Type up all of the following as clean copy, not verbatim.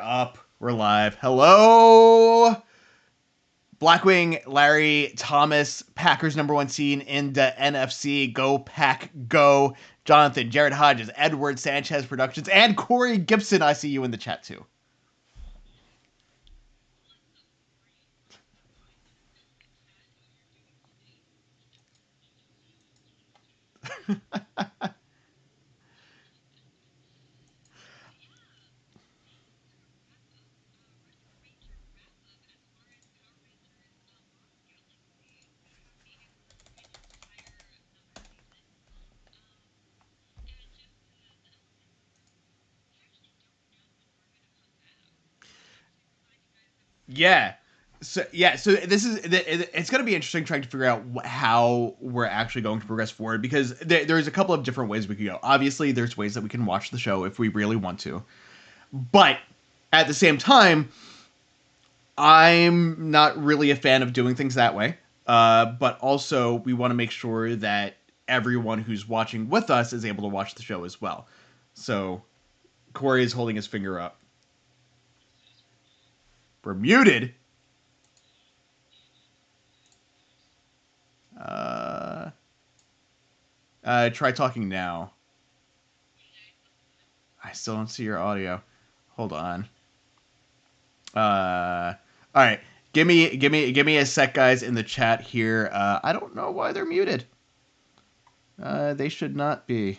up. We're live. Hello, Blackwing, Larry, Thomas, Packers #1 seed in the NFC. Go Pack, go. Jonathan, Jared Hodges, Edward Sanchez Productions, and Corey Gibson. I see you in the chat too. Yeah. So this is it's going to be interesting trying to figure out how we're actually going to progress forward, because there's a couple of different ways we could go. Obviously, there's ways that we can watch the show if we really want to, but at the same time, I'm not really a fan of doing things that way. But also, we want to make sure that everyone who's watching with us is able to watch the show as well. So Corey is holding his finger up. We're muted. Uh, Try talking now. I still don't see your audio. Hold on. All right. Give me a sec, guys, in the chat here. I don't know why they're muted. They should not be.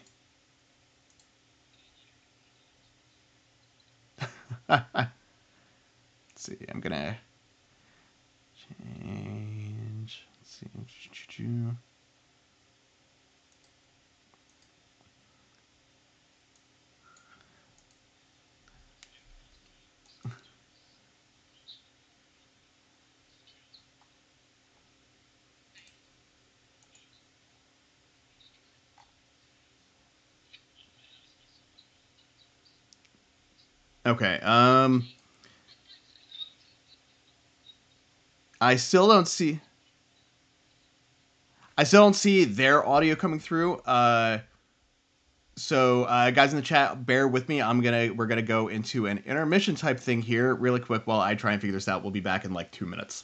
Let's see. I'm gonna change. Let's see. Okay. I still don't see. I still don't see their audio coming through. So guys in the chat, bear with me. We're gonna go into an intermission type thing here really quick while I try and figure this out. We'll be back in like 2 minutes.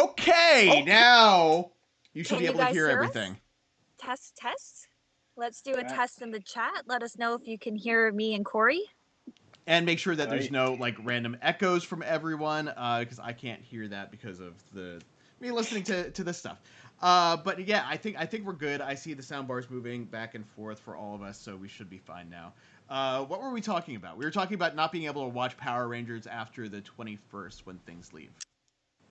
Okay, now you should Can be you able to guys hear hear everything. us? Test. Let's do a Right. test in the chat. Let us know if you can hear me and Corey. And make sure that there's Right. no like random echoes from everyone, because I can't hear that because of me listening to this stuff. But yeah, I think we're good. I see the sound bars moving back and forth for all of us, so we should be fine now. What were we talking about? We were talking about not being able to watch Power Rangers after the 21st when things leave.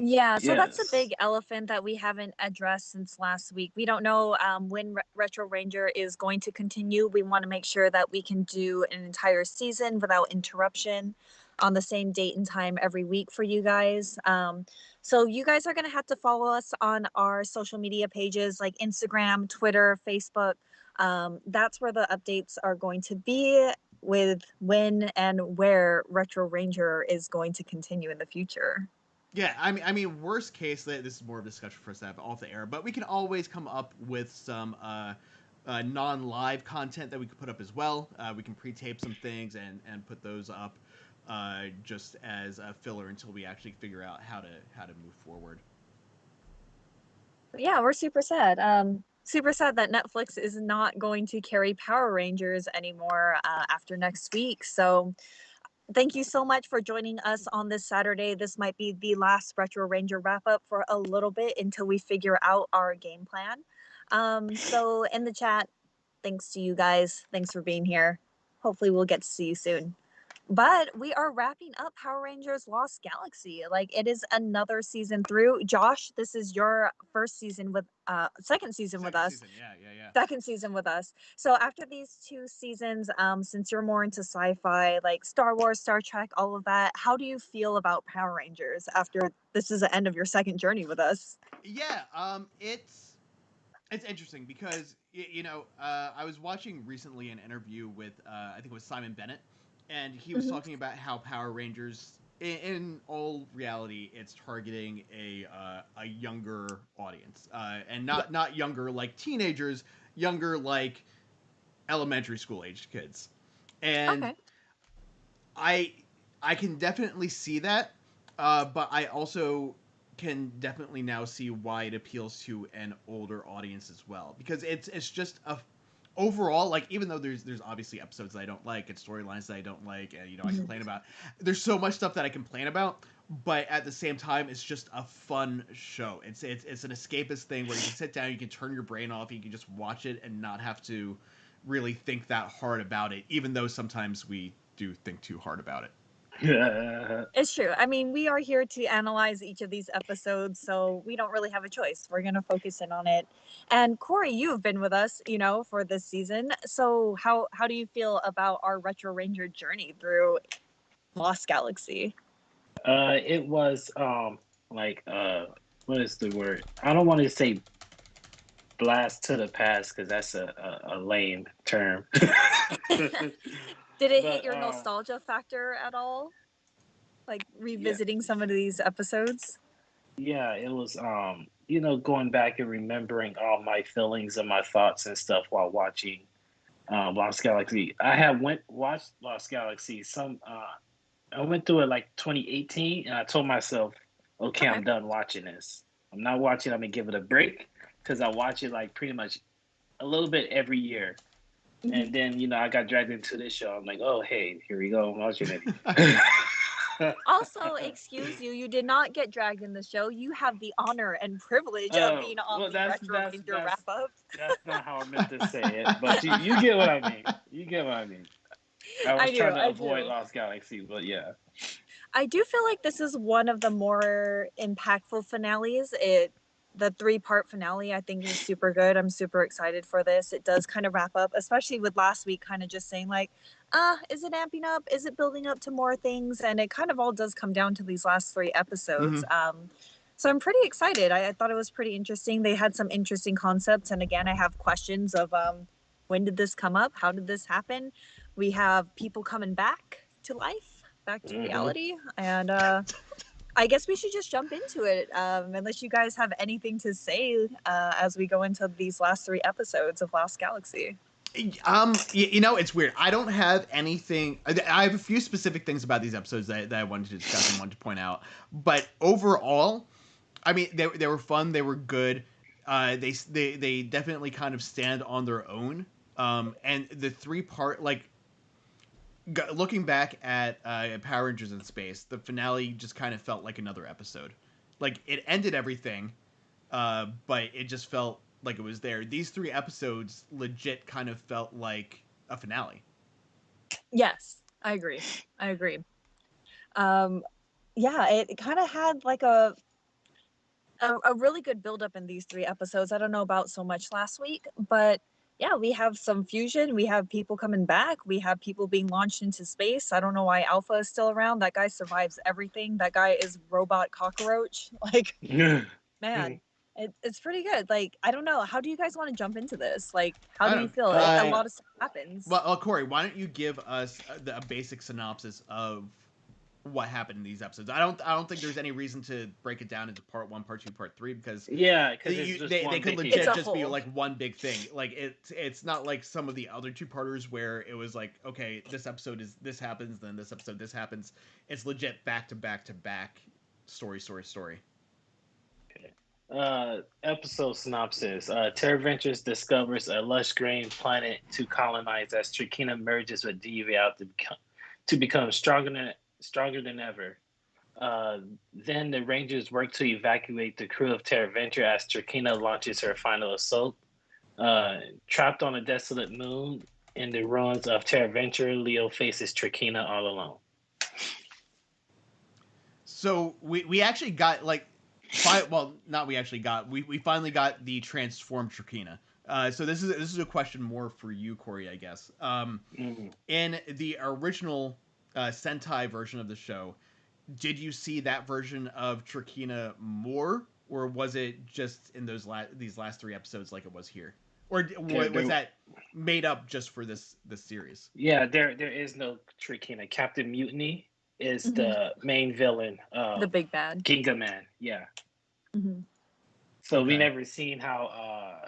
Yeah, so that's a Yes. big elephant that we haven't addressed since last week. We don't know when Retro Ranger is going to continue. We want to make sure that we can do an entire season without interruption on the same date and time every week for you guys. So you guys are going to have to follow us on our social media pages like Instagram, Twitter, Facebook. That's where the updates are going to be with when and where Retro Ranger is going to continue in the future. Yeah, I mean, worst case, this is more of a discussion for us to have off the air, but we can always come up with some non-live content that we could put up as well. We can pre-tape some things and put those up just as a filler until we actually figure out how to move forward. Yeah, we're super sad. Super sad that Netflix is not going to carry Power Rangers anymore after next week. So thank you so much for joining us on this Saturday. This might be the last Retro Ranger wrap up for a little bit until we figure out our game plan. So in the chat, thanks to you guys. Thanks for being here. Hopefully we'll get to see you soon. But we are wrapping up Power Rangers Lost Galaxy. Like it is another season through. Josh, this is your first season with second season with us. Yeah. Second season with us. So after these two seasons, since you're more into sci-fi, like Star Wars, Star Trek, all of that, how do you feel about Power Rangers after this is the end of your second journey with us? Yeah, it's interesting because I was watching recently an interview with I think it was Simon Bennett, and he was talking about how Power Rangers, in all reality, it's targeting a younger audience, and not younger like teenagers, younger like elementary school aged kids, and Okay. I I can definitely see that, but I also can definitely now see why it appeals to an older audience as well, because it's just a overall, like, even though there's obviously episodes that I don't like and storylines that I don't like, and I complain about. There's so much stuff that I complain about, but at the same time, it's just a fun show. It's an escapist thing where you can sit down, you can turn your brain off, you can just watch it and not have to really think that hard about it, even though sometimes we do think too hard about it. It's true. I mean, we are here to analyze each of these episodes, so we don't really have a choice. We're going to focus in on it. And Corey, you've been with us, for this season. So how do you feel about our Retro Ranger journey through Lost Galaxy? It was like what is the word? I don't want to say blast to the past because that's a lame term. Did it hit But your nostalgia factor at all? Like revisiting some of these episodes? yeah, it was going back and remembering all my feelings and my thoughts and stuff while watching Lost Galaxy. I had watched Lost Galaxy I went through it like 2018, and I told myself, okay, I'm done watching this. I'm not watching. I'm gonna give it a break because I watch it like pretty much a little bit every year. And then I got dragged into this show. I'm like, oh hey, here we go. I'm watching it. Also, excuse you, you did not get dragged in the show. You have the honor and privilege of being on the Retro Ranger wrap up. That's not how I meant to say it, but you get what I mean. You get what I mean. I was trying to avoid Lost Galaxy, but yeah. I do feel like this is one of the more impactful finales. The 3-part finale I think is super good. I'm super excited for this. It does kind of wrap up, especially with last week kind of just saying like, is it amping up? Is it building up to more things? And it kind of all does come down to these last 3 episodes. So I'm pretty excited. I thought it was pretty interesting. They had some interesting concepts. And again, I have questions of when did this come up? How did this happen? We have people coming back to life, back to reality. And I guess we should just jump into it, unless you guys have anything to say as we go into these last 3 episodes of Lost Galaxy. It's weird. I don't have anything. I have a few specific things about these episodes that I wanted to discuss and wanted to point out. But overall, I mean, they were fun. They were good. They definitely kind of stand on their own. And the three part like looking back at Power Rangers in Space, the finale just kind of felt like another episode. Like it ended everything, but it just felt like it was there. These three episodes legit kind of felt like a finale. Yes, I agree. I agree. Yeah, it kind of had like a really good build up in these three episodes. I don't know about so much last week, but yeah, we have some fusion. We have people coming back. We have people being launched into space. I don't know why Alpha is still around. That guy survives everything. That guy is robot cockroach. Like, man, it's pretty good. Like, I don't know. How do you guys want to jump into this? Like, how I do you don't. feel? A lot of stuff happens. Well, Corey, why don't you give us a basic synopsis of what happened in these episodes? I don't think there's any reason to break it down into part 1, part 2, part 3 because because it's just they one could big legit It's a just be whole. like one big thing. Like it's not like some of the other two-parters where it was like, okay, this episode is this happens, then this episode this happens. It's legit back to back to back story. Episode synopsis. Terra Ventures discovers a lush green planet to colonize as Trakina merges with Deviant to become stronger than ever. Then the Rangers work to evacuate the crew of Terra Venture as Trakina launches her final assault. Trapped on a desolate moon in the ruins of Terra Venture, Leo faces Trakina all alone. So we actually got like well, not we actually got we finally got the transformed Trakina. So this is a question more for you, Corey, I guess. In the original Sentai version of the show, did you see that version of Trakina more, or was it just in these last three episodes like it was here, or was that made up just for this series? Yeah, there is no Trakina. Captain Mutiny is the main villain. The big bad. Ginga Man. Yeah. Mm-hmm. So we never seen how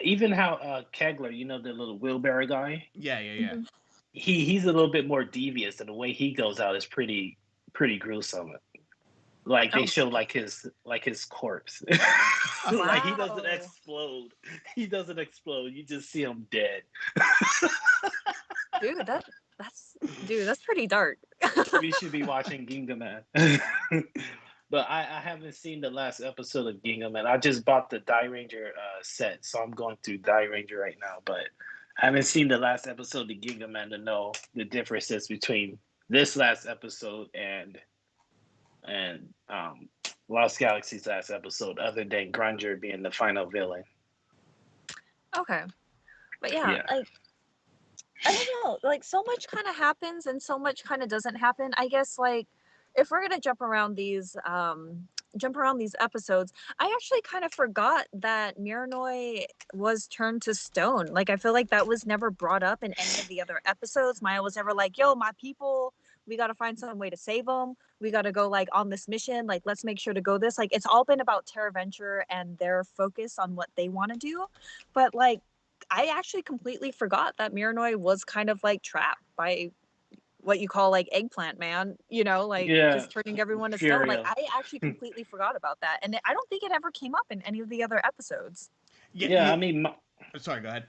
even how Kegler, you know, the little wheelbarrow guy. Yeah. Mm-hmm. He's a little bit more devious, and the way he goes out is pretty gruesome. Like they show like his corpse. Like he doesn't explode. He doesn't explode. You just see him dead. Dude, that's pretty dark. We should be watching Ginga Man. But I haven't seen the last episode of Ginga Man. I just bought the Die Ranger set, so I'm going through Die Ranger right now. But I haven't seen the last episode of Ginga Man to know the differences between this last episode and Lost Galaxy's last episode, other than Granger being the final villain. Okay, but yeah. Like, I don't know. Like, so much kind of happens and so much kind of doesn't happen. I guess, like, if we're gonna jump around these episodes, I actually kind of forgot that Miranoi was turned to stone. Like, I feel like that was never brought up in any of the other episodes. Maya was never like, yo, my people, we got to find some way to save them. We got to go like on this mission. Like, let's make sure to go this. Like, it's all been about Terra Venture and their focus on what they want to do. But like, I actually completely forgot that Miranoi was kind of like trapped by what you call like eggplant man, you know, like just turning everyone to stone. Like, I actually completely forgot about that. And I don't think it ever came up in any of the other episodes. I mean, sorry, go ahead.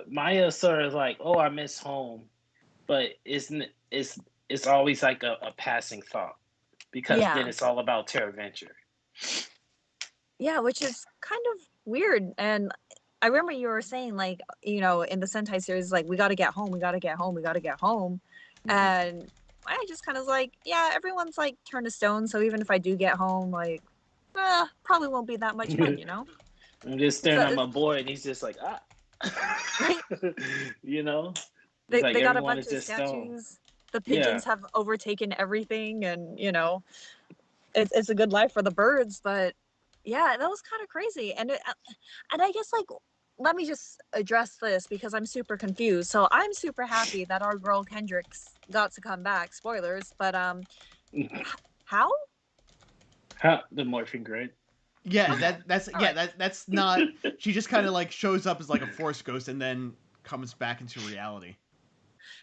Maya sort of like, oh, I miss home, but it's always like a passing thought, because then it's all about Terra Venture. Yeah, which is kind of weird. And I remember you were saying, like, you know, in the Sentai series, like, we got to get home. And I just kind of like, yeah, everyone's like turned to stone. So even if I do get home, like, probably won't be that much fun, you know? I'm just staring at my boy, and he's just like, right? You know? They like got a bunch of statues. Stone. The pigeons have overtaken everything, and, you know, it's a good life for the birds, but yeah, that was kind of crazy. And I guess, like, let me just address this because I'm super confused. So I'm super happy that our girl Kendricks got to come back. Spoilers, but how? The morphing grid. Yeah, that's not. She just kind of like shows up as like a force ghost and then comes back into reality.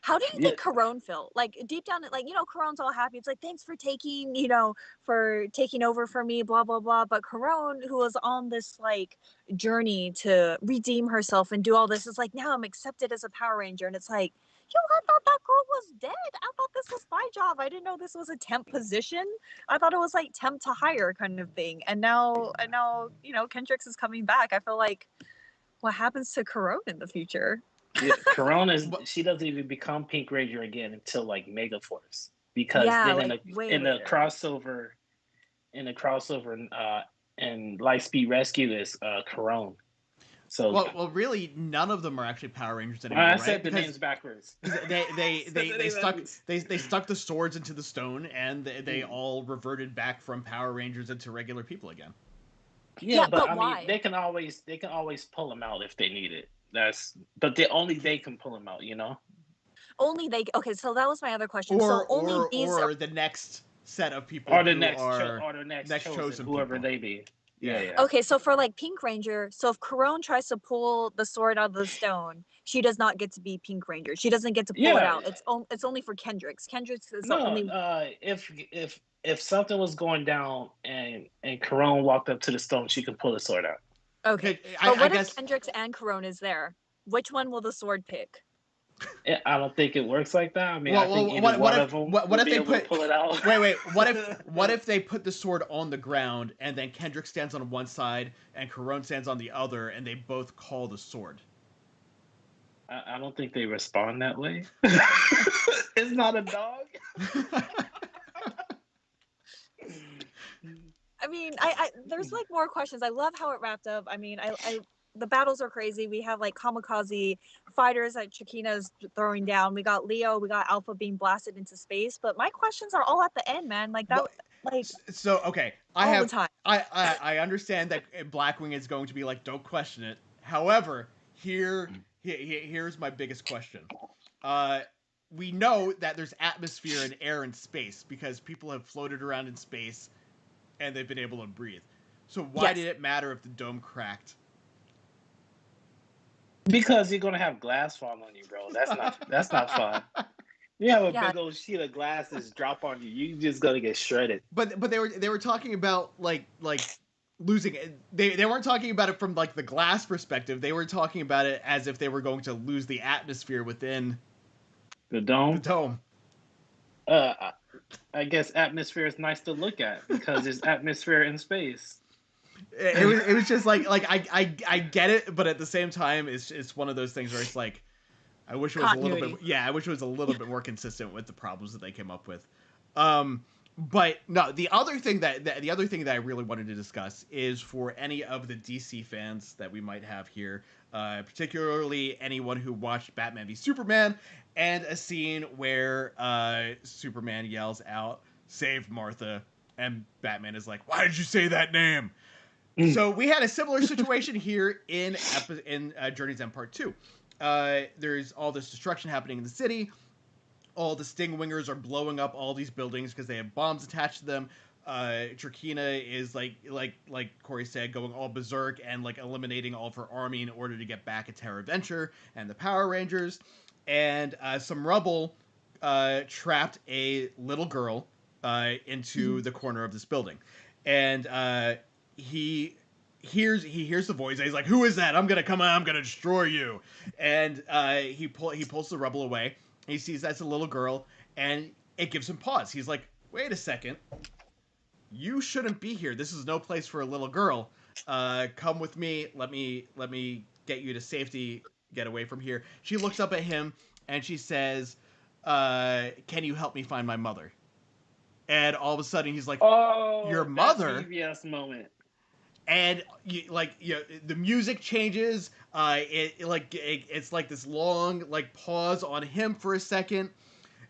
How do you think Corone felt? Like deep down, like, you know, Corone's all happy. It's like, thanks for taking, you know, for taking over for me, blah, blah, blah. But Corone, who was on this like journey to redeem herself and do all this, is like, now I'm accepted as a Power Ranger. And it's like, yo, I thought that girl was dead. I thought this was my job. I didn't know this was a temp position. I thought it was like temp to hire kind of thing. And now, you know, Kendrix is coming back. I feel like, what happens to Corone in the future? Yeah, Corona she doesn't even become Pink Ranger again until like Mega Force, because then like in the crossover in Lightspeed Rescue is Corone. So well, really, none of them are actually Power Rangers anymore. I said the names backwards. They stuck the swords into the stone, and they all reverted back from Power Rangers into regular people again. Yeah, but I mean, they can always pull them out if they need it. But they can pull them out, you know. Only they. Okay, so that was my other question. So only these or the next set of people, or the next chosen, whoever people. they be. Yeah. Okay, so for like Pink Ranger, so if Corone tries to pull the sword out of the stone, she does not get to be Pink Ranger. She doesn't get to pull it out. It's only for Kendrix. Kendrix is the only. If something was going down and Corone walked up to the stone, she can pull the sword out. Okay, but what if Kendrix and Corone is there? Which one will the sword pick? I don't think it works like that. I mean, I think either one of them will be able to pull it out. Wait. What if they put the sword on the ground and then Kendrick stands on one side and Corone stands on the other, and they both call the sword? I don't think they respond that way. It's not a dog. I mean, I there's like more questions. I love how it wrapped up. I mean, I the battles are crazy. We have like kamikaze fighters that Chikina's throwing down. We got Leo. We got Alpha being blasted into space. But my questions are all at the end, man. Like that. Like so. Okay, the time. I understand that Blackwing is going to be like, don't question it. However, here's my biggest question. We know that there's atmosphere and air in space because people have floated around in space and they've been able to breathe. So why did it matter if the dome cracked? Because you're gonna have glass fall on you, bro. That's not fun. You have a big old sheet of glass just drop on you. You just gonna get shredded. But they were talking about like losing it. They weren't talking about it from like the glass perspective. They were talking about it as if they were going to lose the atmosphere within the dome. The dome. I guess atmosphere is nice to look at because there's atmosphere in space. It was just like I get it, but at the same time, it's one of those things where it's like, I wish it was a little bit more consistent with the problems that they came up with. But no, the other thing that I really wanted to discuss is for any of the DC fans that we might have here, particularly anyone who watched Batman v Superman, and a scene where Superman yells out, "Save Martha," and Batman is like, "Why did you say that name?" So we had a similar situation here in Journey's End Part 2. There's all this destruction happening in the city. All the Stingwingers are blowing up all these buildings because they have bombs attached to them. Trakina is like Corey said, going all berserk and like eliminating all of her army in order to get back at Terra Venture and the Power Rangers. And some rubble trapped a little girl into the corner of this building. And he hears the voice. And he's like, "Who is that? I'm gonna destroy you." And he pulls the rubble away. He sees that's a little girl, and it gives him pause. He's like, "Wait a second. You shouldn't be here. This is no place for a little girl. Come with me. Let me get you to safety. Get away from here." She looks up at him and she says, "Can you help me find my mother?" And all of a sudden he's like, "Oh, your mother?" BVS moment. And the music changes. It's like this long like pause on him for a second,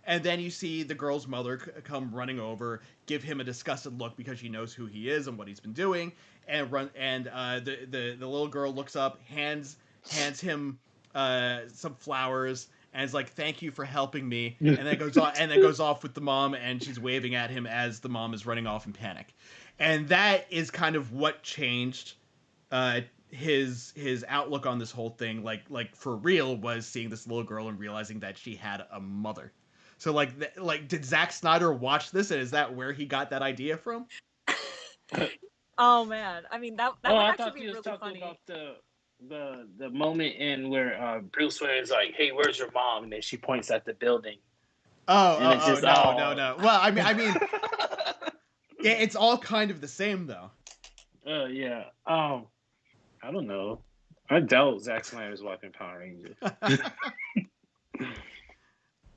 and then you see the girl's mother come running over, give him a disgusted look because she knows who he is and what he's been doing, and the little girl looks up, hands him some flowers, and is like, "Thank you for helping me," and then goes off with the mom, and she's waving at him as the mom is running off in panic. And that is kind of what changed his outlook on this whole thing, like for real, was seeing this little girl and realizing that she had a mother. So like did Zack Snyder watch this, and is that where he got that idea from? Oh man, I mean that Oh, would I actually thought be you was really talking funny. about the moment in where Bruce Wayne is like, "Hey, where's your mom?" and then she points at the building, and it's just No, oh, no. Well, I mean, it's all kind of the same though. yeah. I don't know. I doubt Zack Snyder's watching Power Rangers.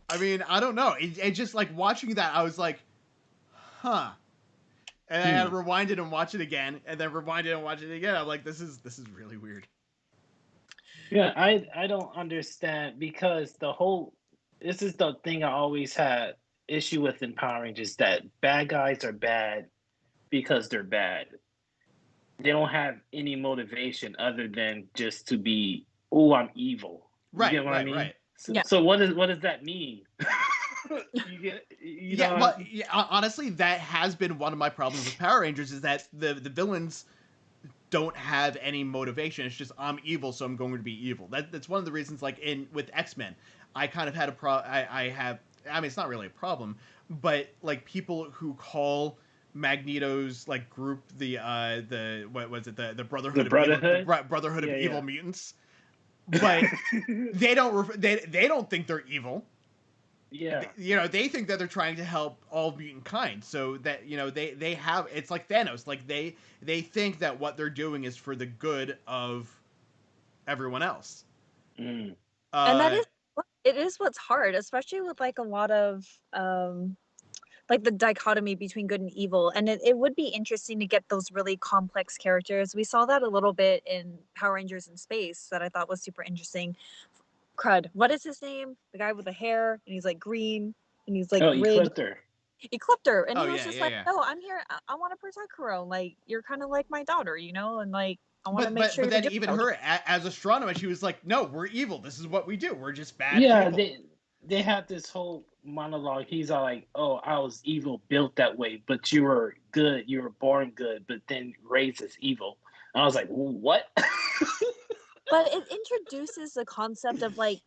I mean, I don't know. It just like watching that, I was like, huh. And I had to rewind it and watch it again, and then rewind it and watch it again. I'm like, this is really weird. Yeah, I don't understand because this is the thing I always had issue with in Power Rangers, that bad guys are bad because they're bad. They don't have any motivation other than just to be, oh, I'm evil. You get Right, what I right, mean? right. Yeah. So what does that mean? You Yeah, know well, yeah, honestly, that has been one of my problems with Power Rangers, is that the villains don't have any motivation. It's just, I'm evil, so I'm going to be evil. That's one of the reasons, like in with X-Men, I kind of had I mean, it's not really a problem, but like people who call Magneto's like group the what was it, the the Brotherhood of Evil, Brotherhood? Brotherhood of Yeah, Evil yeah. Mutants, but they don't think they're evil. Yeah. They think that they're trying to help all mutant kind, so that they have, it's like Thanos, like they think that what they're doing is for the good of everyone else. Mm. And that uh it is what's hard, especially with like a lot of like the dichotomy between good and evil. And it would be interesting to get those really complex characters. We saw that a little bit in Power Rangers in Space, that I thought was super interesting. Crud, what is his name? The guy with the hair, and he's like green, and he's like Oh, rig. Ecliptor. Ecliptor, and oh, he was yeah, just yeah, like, yeah. no, I'm here, I want to protect Karone, like you're kind of like my daughter, and like I want to make sure But you're then doing even okay. her, as astronomer, she was like, no, we're evil, this is what we do, we're just bad Yeah, people. they have this whole monologue. He's all like, "Oh, I was evil, built that way, but you were good. You were born good, but then raised as evil." And I was like, "What?" But it introduces the concept of like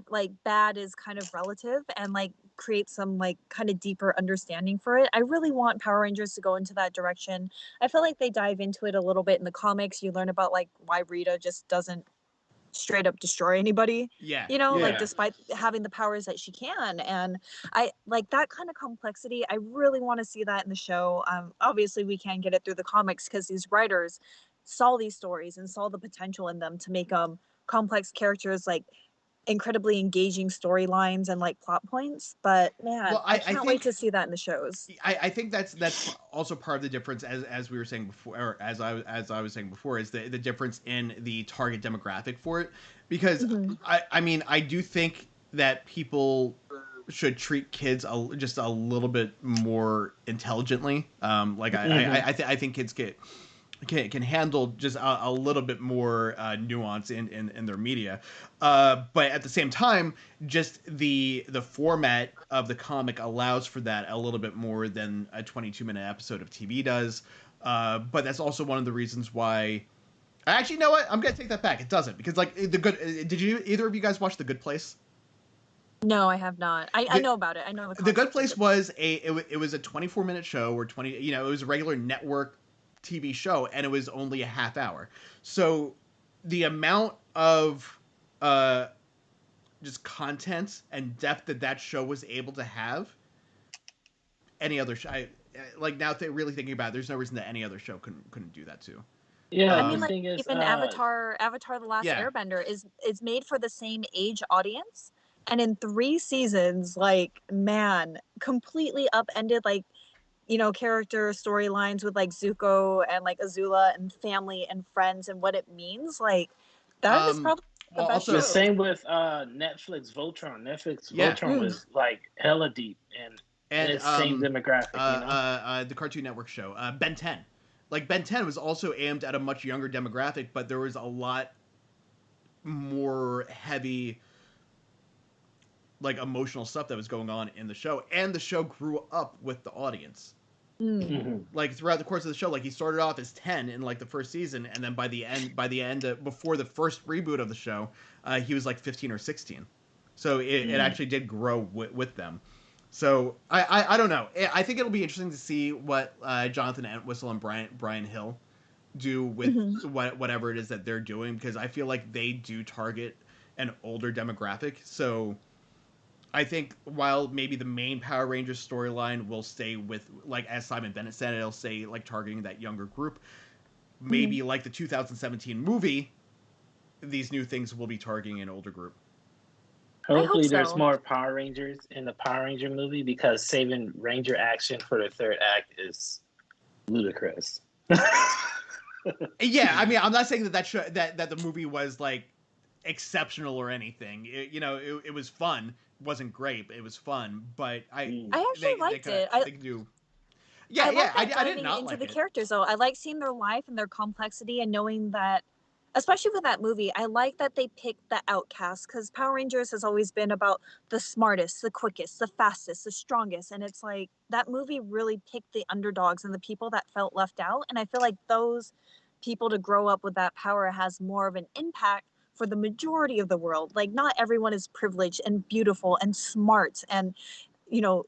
like bad is kind of relative, and like create some like kind of deeper understanding for it. I really want Power Rangers to go into that direction. I feel like they dive into it a little bit in the comics. You learn about like why Rita just doesn't straight up destroy anybody, Yeah, like Yeah. despite having the powers that she can. And I like that kind of complexity. I really want to see that in the show. Obviously we can't get it through the comics because these writers saw these stories and saw the potential in them to make complex characters, like incredibly engaging storylines and like plot points. But man, well, I I can't wait think to see that in the shows. I think that's also part of the difference, as we were saying before, or as I was saying before, is the difference in the target demographic for it. Because Mm-hmm. I mean, I do think that people should treat kids just a little bit more intelligently. Like Hmm. I think kids can handle just a little bit more nuance in their media, but at the same time, just the format of the comic allows for that a little bit more than a 22-minute episode of TV does. But that's also one of the reasons why. Actually, you know what? I'm gonna take that back. It doesn't, because like the good. Did you either of you guys watch The Good Place? No, I have not. I The know about it. I know the The Good concept of Place it. was it was a 24-minute show, or 20, it was a regular network TV show, and it was only a half hour. So the amount of uh just content and depth that show was able to have, any other show, like now really thinking about it, there's no reason that any other show couldn't do that too. Yeah, I the mean, like um thing is, even Avatar: The Last yeah. Airbender is made for the same age audience, and in 3 seasons, like man, completely upended like character storylines with like Zuko and like Azula and family and friends and what it means. Like that is um probably the well, best the also, shows. same with Netflix Voltron. Netflix yeah. Voltron Mm. was like hella deep, and And it's same demographic, you know. the Cartoon Network show, Ben 10. Like Ben 10 was also aimed at a much younger demographic, but there was a lot more heavy, like emotional stuff that was going on in the show, and the show grew up with the audience. Mm. Like throughout the course of the show, like he started off as 10 in like the first season, and then by the end before the first reboot of the show, he was like 15 or 16. So it actually did grow with them. So I don't know. I think it'll be interesting to see what Jonathan Entwistle and Brian Hill do with Hmm. whatever it is that they're doing, because I feel like they do target an older demographic. So I think while maybe the main Power Rangers storyline will stay with, like as Simon Bennett said, it'll stay like targeting that younger group. Hmm. Maybe like the 2017 movie, these new things will be targeting an older group. I hope Hopefully, there's so. more Power Rangers in the Power Ranger movie because saving Ranger action for the third act is ludicrous. Yeah, I mean, I'm not saying that the movie was like exceptional or anything. It was fun. It wasn't great, but it was fun. But Mm. I actually they liked kind of it. they can do. I Yeah. like that I did diving not into like the it. characters though. I like seeing their life and their complexity and knowing that, especially with that movie, I like that they picked the outcast because Power Rangers has always been about the smartest, the quickest, the fastest, the strongest. And it's like that movie really picked the underdogs and the people that felt left out. And I feel like those people to grow up with that power has more of an impact for the majority of the world. Like not everyone is privileged and beautiful and smart and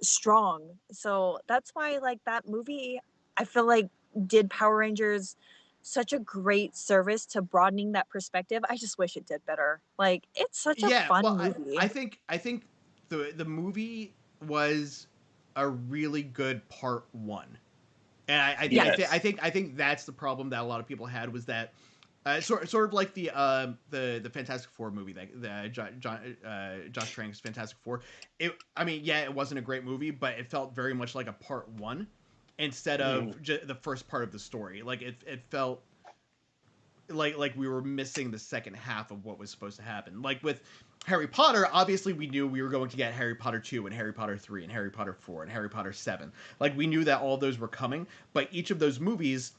strong. So that's why like that movie, I feel like did Power Rangers such a great service to broadening that perspective. I just wish it did better. Like it's such a Yeah, well, fun movie. I think the movie was a really good part one, and Yes. Yes. I think that's the problem that a lot of people had, was that sort of like the Fantastic Four movie, that the Josh Trank's Fantastic Four. I mean, yeah, it wasn't a great movie, but it felt very much like a part one instead of Mm. the first part of the story. Like it felt like we were missing the second half of what was supposed to happen. Like with Harry Potter, obviously we knew we were going to get Harry Potter 2 and Harry Potter 3 and Harry Potter 4 and Harry Potter 7. Like we knew that all those were coming, but each of those movies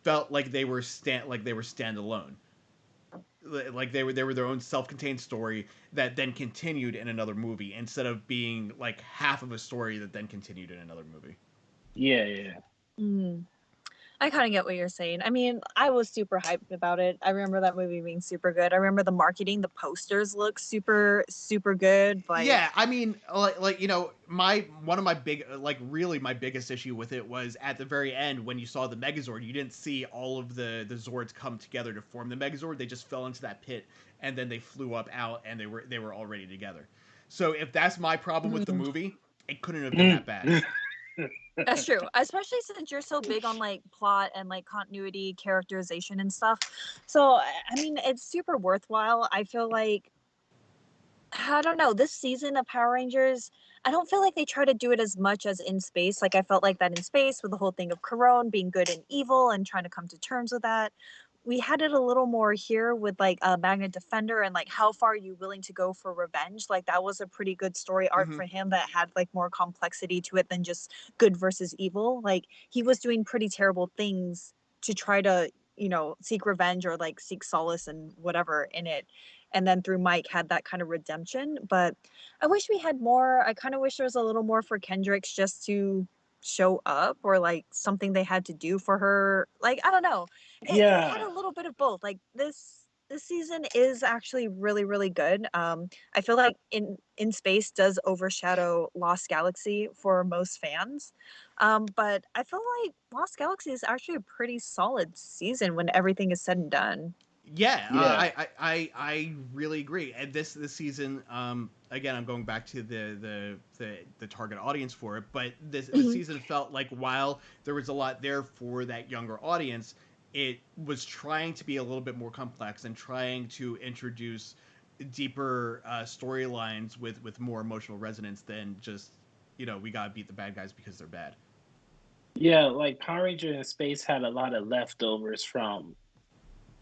felt like they were standalone. Like they were their own self-contained story that then continued in another movie, instead of being like half of a story that then continued in another movie. Yeah, yeah. Mm. I kind of get what you're saying. I mean, I was super hyped about it. I remember that movie being super good. I remember the marketing, the posters look super, super good. Like, Yeah, I mean, my one of my really my biggest issue with it was at the very end when you saw the Megazord, you didn't see all of the Zords come together to form the Megazord. They just fell into that pit and then they flew up out and they were already together. So if that's my problem with the mm, movie, it couldn't have been Mm. that bad. that's true. Especially since you're so big on like plot and like continuity, characterization and stuff. So, I mean, it's super worthwhile. I feel like I don't know. This season of Power Rangers, I don't feel like they try to do it as much as in space. Like I felt like that in space with the whole thing of Corone being good and evil and trying to come to terms with that. We had it a little more here with like a Magnet Defender and like how far are you willing to go for revenge? Like that was a pretty good story arc Hmm. for him that had like more complexity to it than just good versus evil. Like he was doing pretty terrible things to try to, seek revenge or like seek solace and whatever in it, and then through Mike had that kind of redemption. But I wish we had more. I kind of wish there was a little more for Kendricks just to show up, or like something they had to do for her. Like I don't know. It had Yeah. a little bit of both. Like this season is actually really really good. I feel like in space does overshadow Lost Galaxy for most fans. But I feel like Lost Galaxy is actually a pretty solid season when everything is said and done. Yeah, Yeah. I really agree. And this season, again, I'm going back to the target audience for it, but this Mhm. season felt like, while there was a lot there for that younger audience, it was trying to be a little bit more complex and trying to introduce deeper storylines with more emotional resonance than just, we gotta beat the bad guys because they're bad. Yeah, like Power Ranger in Space had a lot of leftovers from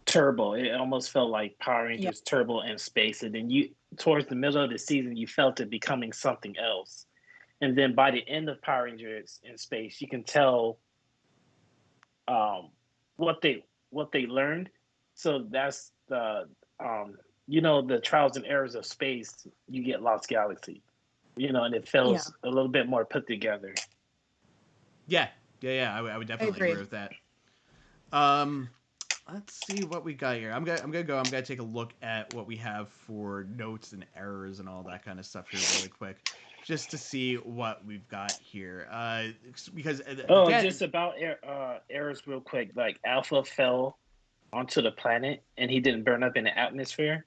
Turbo. It almost felt like Power Yeah. Rangers Turbo in space. And then you towards the middle of the season you felt it becoming something else. And then by the end of Power Rangers in Space, you can tell um what they learned. So that's the the trials and errors of space, you get Lost Galaxy. And it Yeah. feels a little bit more put together. Yeah, Yeah. I would I definitely agree. agree with that. Um, let's see what we got here. I'm gonna take a look at what we have for notes and errors and all that kind of stuff here really quick, just to see what we've got here. Because Oh, again, just about errors real quick. Like Alpha fell onto the planet and he didn't burn up in the atmosphere.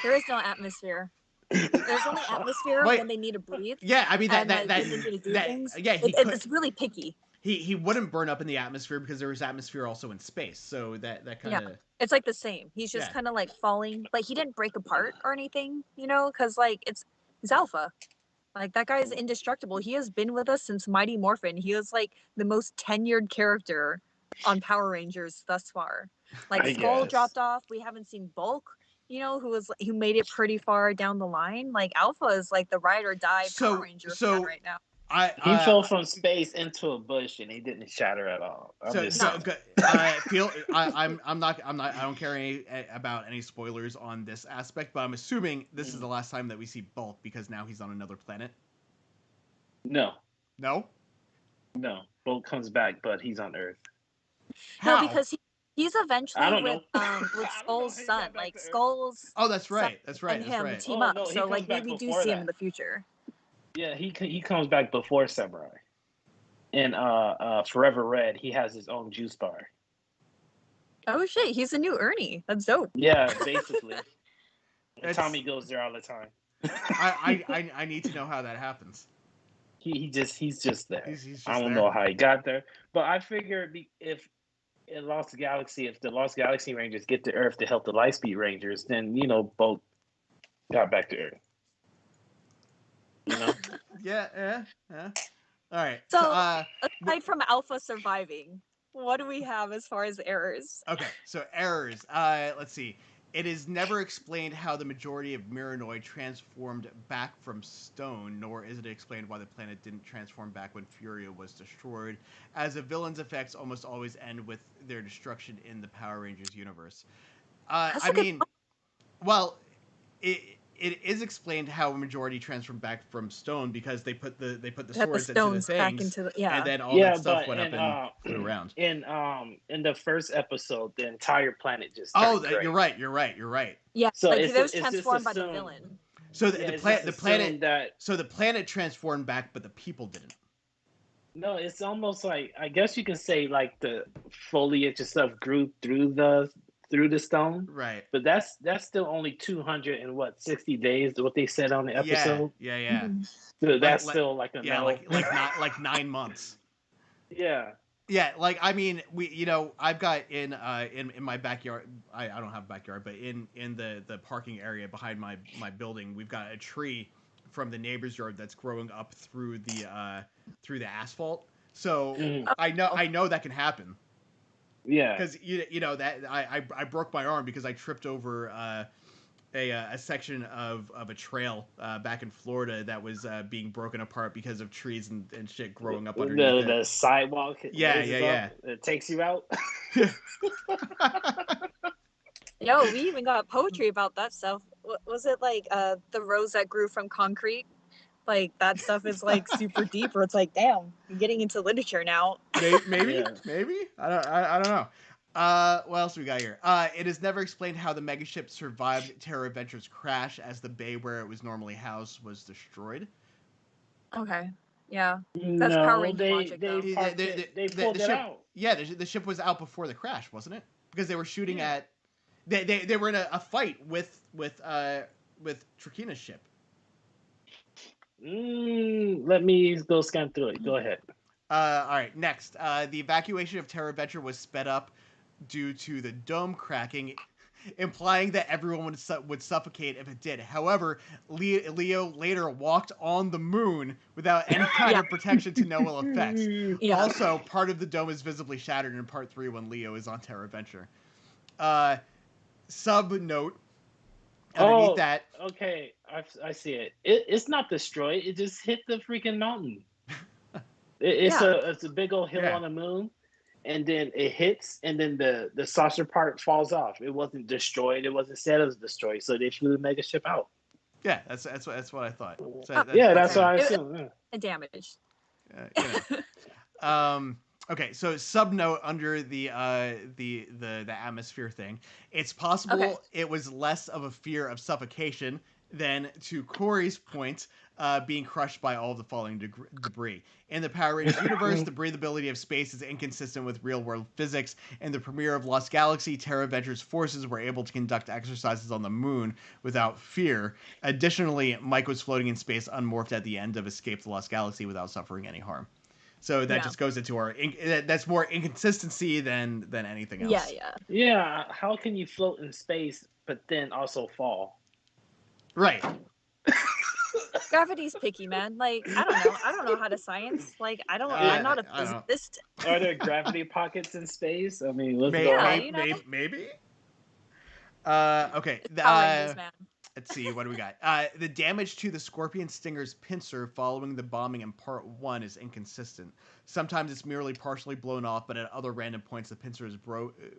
There is no atmosphere. There's only atmosphere wait, when they need to breathe, yeah, I mean and like when they need to do that things. yeah, It's really picky. he wouldn't burn up in the atmosphere because there was atmosphere also in space. So that kind Yeah, of it's like the same. He's just yeah. kind of like falling. Like he didn't break apart or anything, you know, because like it's Alpha. Like that guy is indestructible. He has been with us since Mighty Morphin. He was like the most tenured character on Power Rangers thus far. Like I Skull guess. dropped off. We haven't seen Bulk, you know, who made it pretty far down the line. Like Alpha is like the ride or die Power Ranger fan So right now. He fell I from space into a bush and he didn't shatter at all. I'm so just No, go, saying. go, feel I'm not I don't care about any spoilers on this aspect, but I'm assuming this is the last time that we see Bulk because now he's on another planet. No, No, no. Bolt comes back, but he's on Earth. no, how? because he's I eventually don't know. with I don't know Skull's how he son. got back Like to Earth. Skull's Oh, that's son right. That's right. and That's him right. team Oh up. no, he So comes like back we do before see him in that. the future. Yeah, he comes back before Samurai. In Forever Red, he has his own juice bar. Oh shit, he's a new Ernie. That's dope. Yeah, basically. And It's Tommy goes there all the time. I need to know how that happens. He's just there. He's I just don't there. know how he got there, but I figure if in Lost Galaxy, if the Lost Galaxy Rangers get to Earth to help the Lightspeed Rangers, then Bolt got back to Earth. You know? Yeah. All right. So So aside from Alpha surviving, what do we have as far as errors? okay. So errors. Let's see. It is never explained how the majority of Miranoid transformed back from stone, nor is it explained why the planet didn't transform back when Furia was destroyed, as a villain's effects almost always end with their destruction in the Power Rangers universe. That's I a good mean, well, it is explained how a majority transformed back from stone because they put the Put the swords into the stones back things, into the and yeah. then all that Yeah, stuff but went up and flew around. in the first episode, the entire planet just Oh, turned gray. you're right. You're right. You're right. Yeah, So like that was it's just transformed by the assumed. villain. So Yeah, it's just the planet assumed that. so the planet transformed back, but the people didn't. No, it's almost like I guess you can say like the foliage and stuff grew through the stone, Right. but that's still only 200 and what 60 days what they said on the Yeah. episode. Yeah. So Like that's still like a yeah, no. not like 9 months. Yeah. Yeah, like I mean, I've got in my backyard. I don't have a backyard, but in the parking area behind my building, we've got a tree from the neighbor's yard that's growing up through the asphalt. So Mhm. I know that can happen Yeah. because you know that I broke my arm because I tripped over a section of a trail back in Florida that was being broken apart because of trees and shit growing up underneath it. The sidewalk Yeah, raises up, it takes you out. yeah. Yo, we even got poetry about that stuff. Was it like the rose that grew from concrete? Like that stuff is like super deep. Or it's like, damn, I'm getting into literature now. Maybe, Yeah. I don't know. What else we got here? It is never explained how the megaship survived Terra Adventure's crash, as the bay where it was normally housed was destroyed. Okay, yeah, that's Power No, Ranger logic though. parked it. They pulled The it ship, out. yeah, the ship was out before the crash, wasn't it? Because they were shooting Yeah. at, they were in a fight with Trakina's ship. Let me go scan through it. Go ahead. All right, next. The evacuation of Terra Venture was sped up due to the dome cracking, implying that everyone would suffocate if it did. However, Leo later walked on the moon without any kind of protection to no ill effects. Yeah. Also, part of the dome is visibly shattered in Part 3 when Leo is on Terra Venture. Sub note. Underneath that, okay. I see it. It's not destroyed. It just hit the freaking mountain. It's a big old hill on the moon, and then it hits, and then the saucer part falls off. It wasn't destroyed. It wasn't said it was destroyed. So they flew the mega ship out. Yeah, that's what I thought. So That's what I assume. Yeah. Damage. You Okay, so subnote under the atmosphere thing. It's Okay. possible it was less of a fear of suffocation than, to Corey's point, being crushed by all of the falling debris. In the Power Rangers universe, the breathability of space is inconsistent with real-world physics. In the premiere of Lost Galaxy, Terra Venture's forces were able to conduct exercises on the moon without fear. Additionally, Mike was floating in space unmorphed at the end of Escape the Lost Galaxy without suffering any harm. So that Yeah. just goes into our that's more inconsistency than anything else. Yeah. Yeah, how can you float in space but then also fall? Right. Gravity's picky, man. Like, I don't know. I don't know how to science. Like, I'm not a I don't know. physicist. Are there gravity pockets in space? I mean, what's going Yeah, on? you know. Maybe. Okay. It's Power Rangers, man. Let's see. What do we got? The damage to the Scorpion Stinger's pincer following the bombing in Part 1 is inconsistent. Sometimes it's merely partially blown off, but at other random points, the pincer is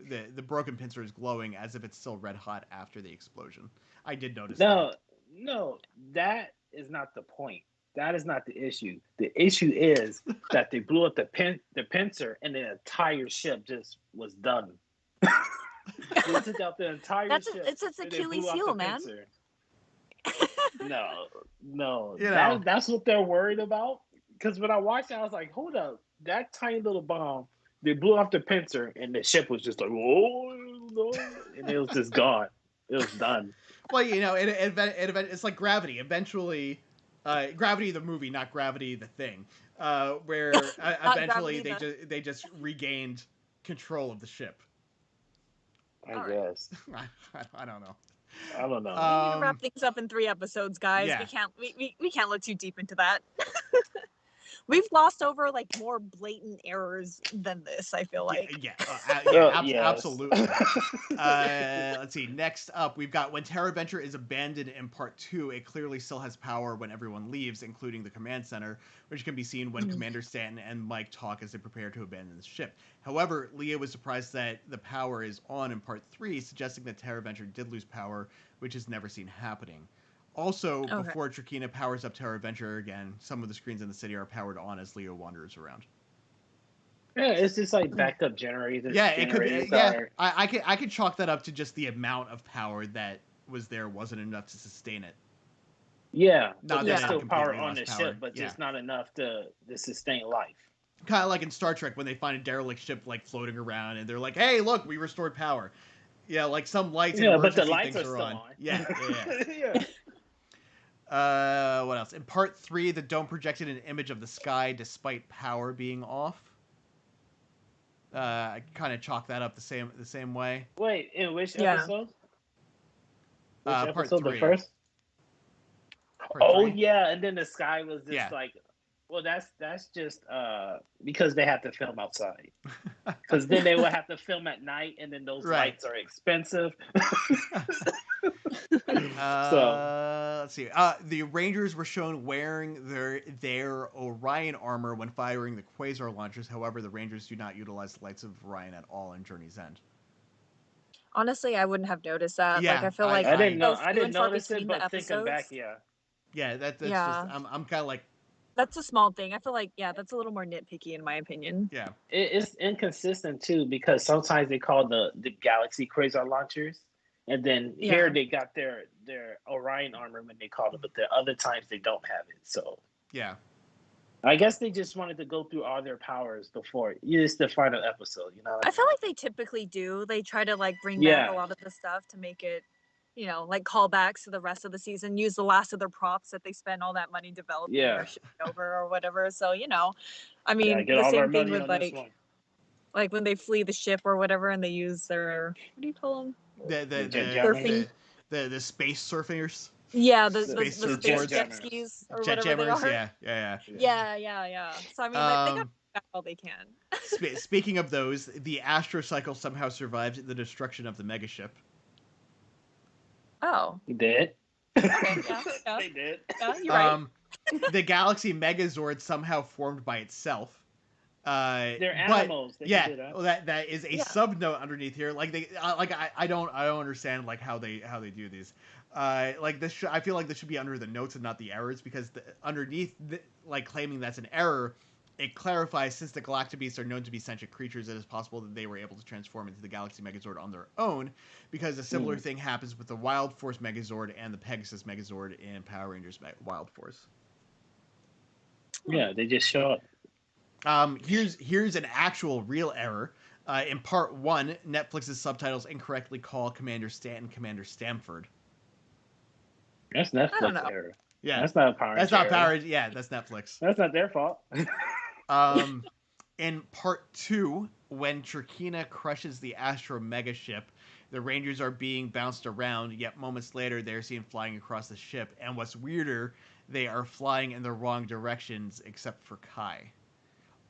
the broken pincer is glowing as if it's still red hot after the explosion. I did notice that. No, that is not the point. That is not the issue. The issue is that they blew up the pincer and the entire ship just was done. They took out the entire ship. It's its and they Achilles blew off heel, the man. pincer. No. You know. That's what they're worried about. Because when I watched it, I was like, hold up. That tiny little bomb, they blew off the pincer and the ship was just like, oh, no. And it was just gone. It was done. Well, you know, it's like Gravity. Eventually, Gravity the movie, not Gravity the thing, where eventually they just regained control of the ship. I guess. I don't know. I don't know. We need to wrap things up in 3 episodes, guys. Yeah. We can't look too deep into that. We've glossed over like more blatant errors than this, I feel like. Absolutely. Let's see. Next up, we've got when Terra Venture is abandoned in Part 2, it clearly still has power when everyone leaves, including the command center, which can be seen when Commander Stanton and Mike talk as they prepare to abandon the ship. However, Leah was surprised that the power is on in Part 3, suggesting that Terra Venture did lose power, which is never seen happening. Also, before Trakina powers up Terra Venture again, some of the screens in the city are powered on as Leo wanders around. Yeah, it's just like backup generators. Yeah, it could be. Yeah, I could chalk that up to just the amount of power that was there wasn't enough to sustain it. Yeah, not there's that still power on the ship, but just not enough to sustain life. Kind of like in Star Trek when they find a derelict ship like floating around and they're like, "Hey, look, we restored power." Yeah, like some lights. Yeah, and but the lights lights are still on. Yeah. Yeah. What else? In Part 3, the dome projected an image of the sky despite power being off. I kind of chalk that up the same way. Wait, in which episode? Which Part episode? 3. The first? Part 3? Yeah, and then the sky was just like, well, that's just because they have to film outside. Because then they would have to film at night, and then those lights are expensive. Let's see. The Rangers were shown wearing their Orion armor when firing the quasar launchers. However, the Rangers do not utilize the lights of Orion at all in Journey's End. Honestly, I wouldn't have noticed that. Yeah, like I feel like I didn't notice it, but thinking back, that's just I'm kind of like. That's a small thing. I feel like that's a little more nitpicky in my opinion. Yeah, it's inconsistent too because sometimes they call the Galaxy quasar launchers, and then here they got their Orion armor when they call it, but the other times they don't have it. So yeah, I guess they just wanted to go through all their powers before it's the final episode. You know, I feel like they typically do. They try to like bring back a lot of the stuff to make it, like callbacks to the rest of the season. Use the last of their props that they spent all that money developing or shipping over or whatever. So I mean, the same thing with like when they flee the ship or whatever, and they use their what do you call them? The space surfers. Yeah, the space jet skis or whatever they are. Yeah. So I mean, they got back all they can. Speaking of those, the Astrocycle somehow survived the destruction of the megaship. Oh, he did. Okay, yeah. They did. Yeah, you're right. The Galaxy Megazord somehow formed by itself. They're animals. That is a subnote underneath here. Like I don't understand like how they do these. Like this, I feel like this should be under the notes and not the errors because underneath, like claiming that's an error, it clarifies, since the Galactabeasts are known to be sentient creatures, it is possible that they were able to transform into the Galaxy Megazord on their own, because a similar thing happens with the Wild Force Megazord and the Pegasus Megazord in Power Rangers Wild Force. Yeah, they just show up. Here's an actual real error. In part 1, Netflix's subtitles incorrectly call Commander Stanton Commander Stamford. That's Netflix error. Yeah, that's not a Power Ranger. That's not Power. Yeah, that's Netflix. That's not their fault. In part 2, when Trakina crushes the Astro Mega ship, the Rangers are being bounced around, yet moments later they're seen flying across the ship. And what's weirder, they are flying in the wrong directions except for Kai.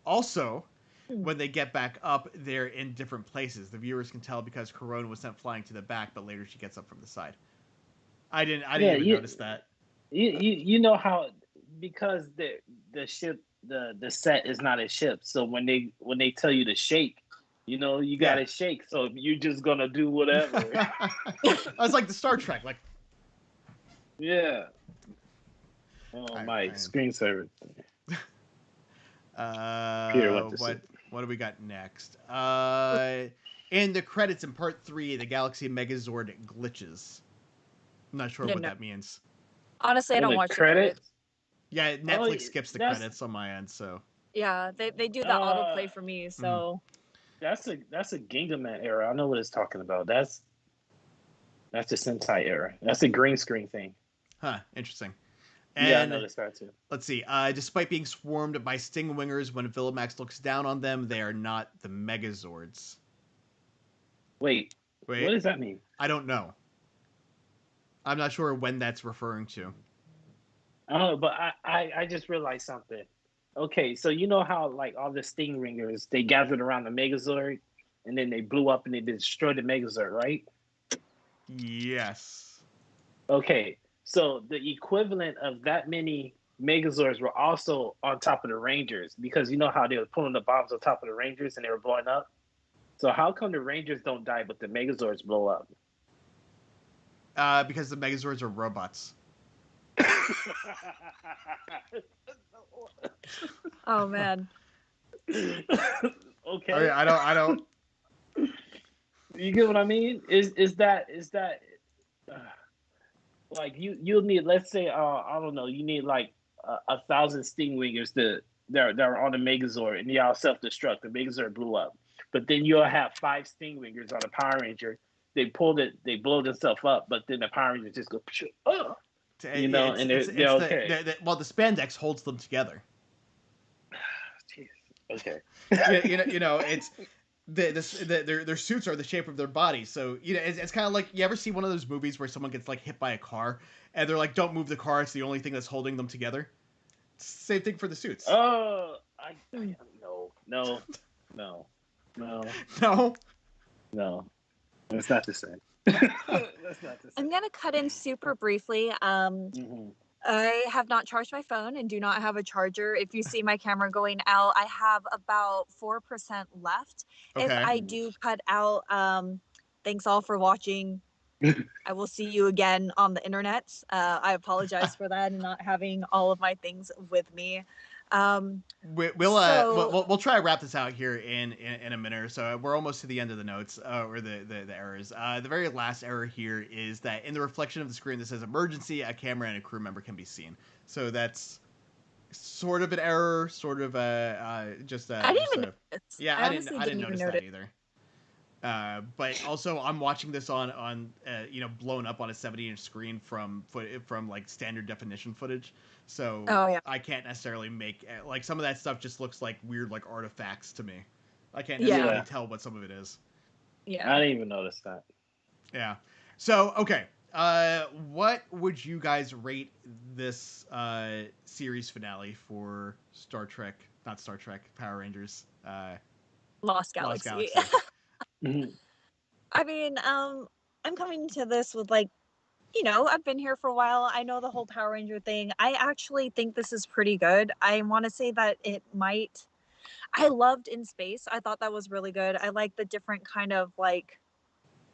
Also, when they get back up, they're in different places. The viewers can tell because Corona was sent flying to the back, but later she gets up from the side. I didn't even notice that. You know how, because the ship, the set is not a ship, so when they tell you to shake, you gotta shake, so you're just gonna do whatever. I was like the Star Trek, like, yeah. Oh, my screensaver. Peter, what do we got next? In the credits in part 3, the Galaxy Megazord glitches. I'm not sure what that means. Honestly, I don't watch the credits. Yeah, Netflix skips the credits on my end, so. Yeah, they do that autoplay for me, so. That's a Gingaman era. I know what it's talking about. That's the Sentai era. That's a green screen thing. Huh, interesting. And, yeah, I noticed that too. Let's see. Despite being swarmed by Stingwingers, when Villamax looks down on them, they are not the Megazords. Wait, what does that mean? I don't know. I'm not sure when that's referring to. Oh, but I just realized something. Okay, so you know how like all the Stingwingers, they gathered around the Megazord, and then they blew up and they destroyed the Megazord, right? Yes. Okay, so the equivalent of that many Megazords were also on top of the Rangers, because you know how they were pulling the bombs on top of the Rangers and they were blowing up? So how come the Rangers don't die but the Megazords blow up? Because the Megazords are robots. Oh man. Okay. I don't. You get what I mean? Is that like you'll need, let's say I don't know, you need like 1,000 Stingwingers that are on the Megazord, and y'all self-destruct. The Megazord blew up, but then you'll have 5 Stingwingers on a Power Ranger. They blow themselves up, but then the Power Rangers just go, oh, and they're okay. Well, the spandex holds them together. Jeez. Okay. It's their suits are the shape of their bodies, so it's kind of like, you ever see one of those movies where someone gets like hit by a car and they're like, don't move the car, it's the only thing that's holding them together. Same thing for the suits. Oh, no. It's not the same. That's not the same. I'm gonna cut in super briefly. I have not charged my phone and do not have a charger. If you see my camera going out, I have about 4% left. Okay. If I do cut out, thanks all for watching. I will see you again on the internet. I apologize for that and not having all of my things with me. We'll try to wrap this out here in a minute or so. We're almost to the end of the notes, or the errors. The very last error here is that in the reflection of the screen that says emergency, a camera and a crew member can be seen. So that's sort of an error, sort of just I didn't even I didn't notice that either. But also, I'm watching this on blown up on a 70-inch screen from like standard definition footage, so I can't necessarily make, like, some of that stuff just looks like weird, like, artifacts to me. I can't necessarily tell what some of it is. Yeah, I didn't even notice that. Yeah. So okay, what would you guys rate this series finale for Power Rangers, Lost Galaxy. I mean, I'm coming to this with, like, I've been here for a while. I know the whole Power Ranger thing. I actually think this is pretty good. I want to say that I loved In Space. I thought that was really good. I like the different kind of, like,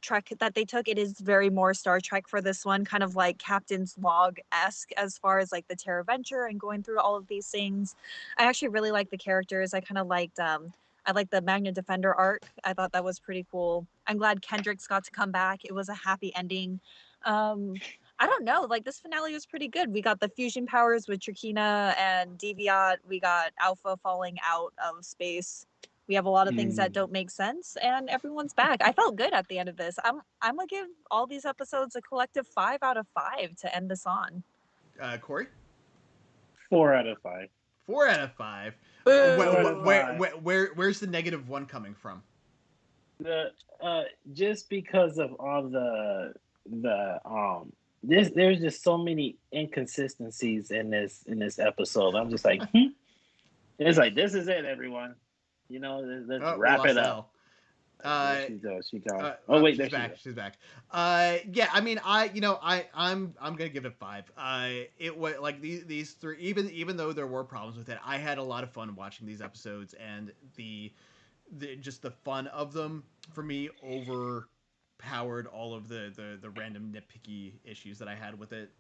trek that they took. It is very more Star Trek for this one, kind of like Captain's Log-esque as far as like the Terra Venture and going through all of these things. I actually really like the characters. I kind of liked I like the Magna Defender arc. I thought that was pretty cool. I'm glad Kendricks got to come back. It was a happy ending. I don't know, like this finale was pretty good. We got the fusion powers with Trakina and Deviat. We got Alpha falling out of space. We have a lot of things that don't make sense, and everyone's back. I felt good at the end of this. I'm gonna give all these episodes a collective 5 out of 5 to end this on. Corey? 4 out of 5. 4 out of 5. Where's the -1 coming from? The just because of all there's just so many inconsistencies in this episode. I'm just like, it's like, this is it, everyone. You know, let's wrap it up. She's gone. Oh wait, she's back. She's back. Yeah, I mean, I'm gonna give it 5. It was like these three, even though there were problems with it, I had a lot of fun watching these episodes, and the just the fun of them for me overpowered all of the random nitpicky issues that I had with it.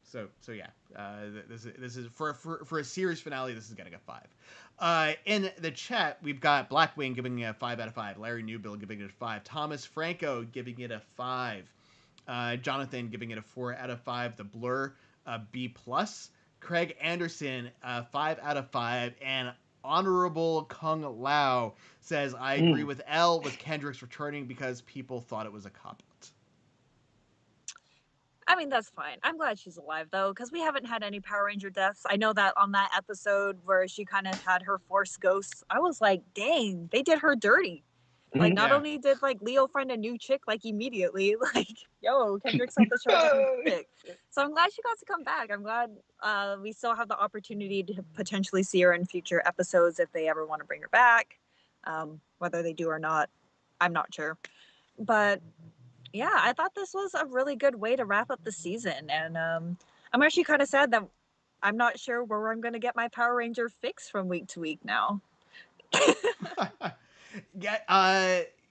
So yeah, this is for a series finale. This is gonna get 5. In the chat, we've got Blackwing giving it a 5 out of 5. Larry Newbill giving it a 5. Thomas Franco giving it a 5. Jonathan giving it a 4 out of 5. The Blur, B+. Craig Anderson, 5 out of 5. And Honorable Kung Lao says, I agree with L with Kendricks returning because people thought it was a cop-out. I mean, that's fine. I'm glad she's alive, though, because we haven't had any Power Ranger deaths. I know that on that episode where she kind of had her Force ghosts, I was like, dang, they did her dirty. Like, not only did, like, Leo find a new chick, like, immediately, like, yo, Kendrick's on the show. Chick. So I'm glad she got to come back. I'm glad we still have the opportunity to potentially see her in future episodes if they ever want to bring her back. Whether they do or not, I'm not sure. But yeah, I thought this was a really good way to wrap up the season. And I'm actually kind of sad that I'm not sure where I'm going to get my Power Ranger fix from week to week now.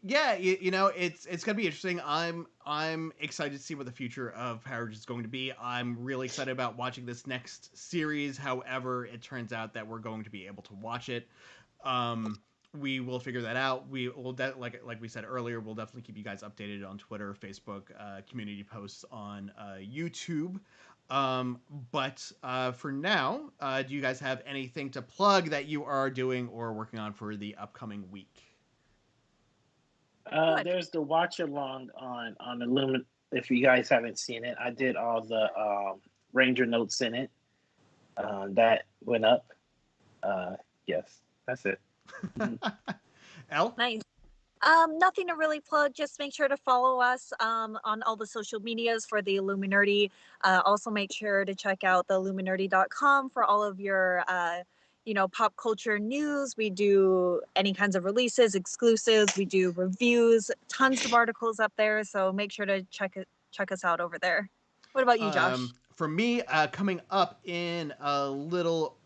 Yeah, you know, it's gonna be interesting. I'm excited to see what the future of Power Rangers is going to be. I'm really excited about watching this next series. However, it turns out that we're going to be able to watch it. We will figure that out. We will like we said earlier, we'll definitely keep you guys updated on Twitter, Facebook, community posts on YouTube. But for now, do you guys have anything to plug that you are doing or working on for the upcoming week? There's the watch along on Illumin. If you guys haven't seen it, I did all the Ranger notes in it. That went up. Yes, that's it. Elle? Nice. Nothing to really plug. Just make sure to follow us on all the social medias for the Illuminerdi. Also, make sure to check out the Illuminerdi.com for all of your pop culture news. We do any kinds of releases, exclusives. We do reviews, tons of articles up there. So make sure to check us out over there. What about you, Josh? For me, coming up in a little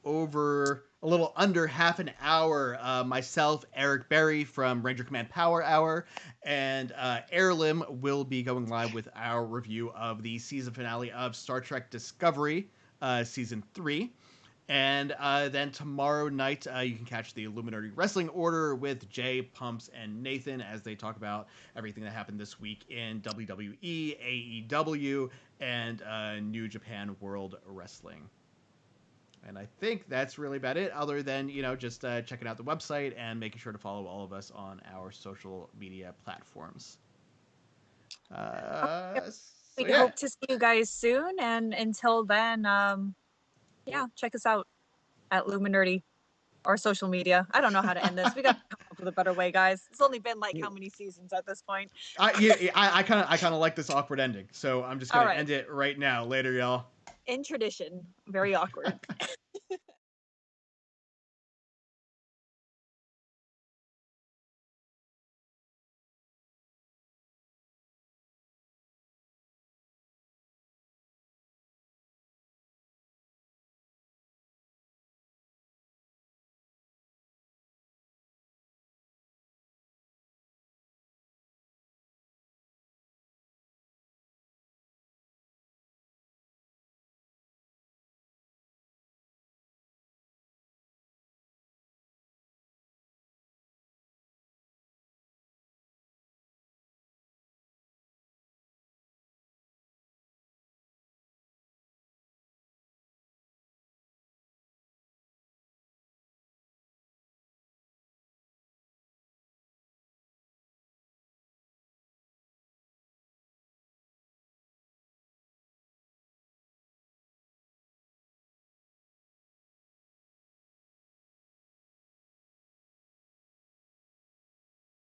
under half an hour, myself, Eric Berry from Ranger Command Power Hour, and Heirloom will be going live with our review of the season finale of Star Trek Discovery, Season 3. And then tomorrow night, you can catch the Illuminati Wrestling Order with Jay, Pumps, and Nathan as they talk about everything that happened this week in WWE, AEW, and New Japan World Wrestling. And I think that's really about it, other than, just checking out the website and making sure to follow all of us on our social media platforms. We hope to see you guys soon. And until then, check us out at Illuminerdi or social media. I don't know how to end this. We got to come up with a better way, guys. It's only been like how many seasons at this point? I kind of like this awkward ending, so I'm just gonna end it right now. Later, y'all. In tradition, very awkward.